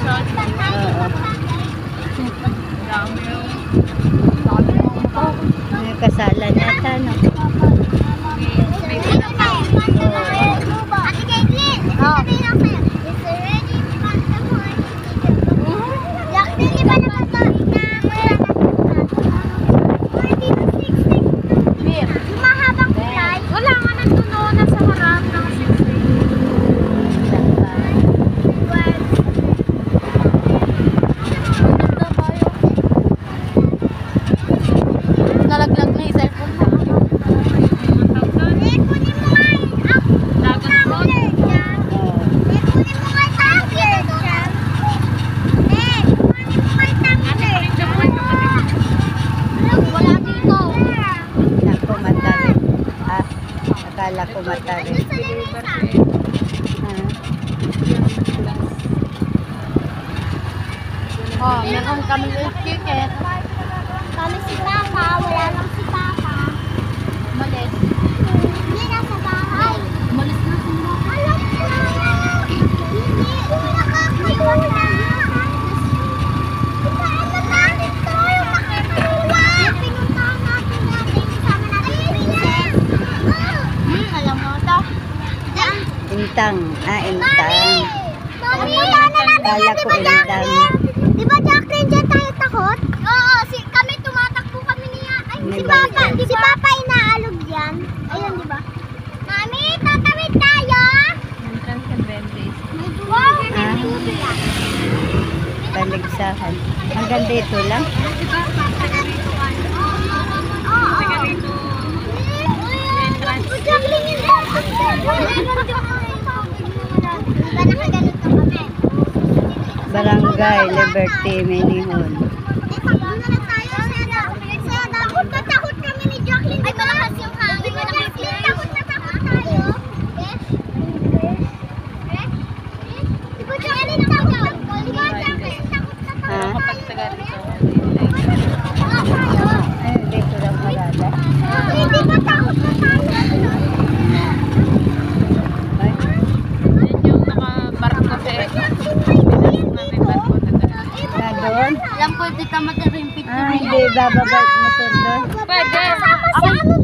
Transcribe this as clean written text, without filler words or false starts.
Oo. May kasalan yata, no? Akala ko matarin. Oh, meron kami ticket. Kami si Papa, wala nang si Papa. Malis. Hindi nasa bahay. Malis na si Mama. Alam ko. Hindi, nakakaiwan na. Ano natin to? Yung nakakaiwan. Pinuntahan natin natin. Kasama natin si Princess. Alam mo ito? Intang. Intang. Mami, wala na natin Akala yan. ko Di ba, intang. Jacqueline? Di ba, Jacqueline, dyan tayo takot? Oo, kami tumatakbo kami niya. Ay, May si Papa, bangkay. si Papa inaalog yan. Ayun, di ba? Mami, tatawid tayo. Entrance and Bentley. Wow, Ah. Taligsahan. Hanggang dito lang. Barangay Liberty Minihon. Takot kami ni Jacqueline. Ay, malakas yung hangin. Takot na takot tayo. Di ba Jacqueline, takot na? Di ba Jacqueline, takot na takot Ha? Kapag tayo? taga rito. Ay, dito lang marada. Hindi ba takot na tayo? Ay, Yan yung nakabarko sa na doon? Alam ko, di ka mataring picture. Hindi bababa motor doon. Pwede. Sama si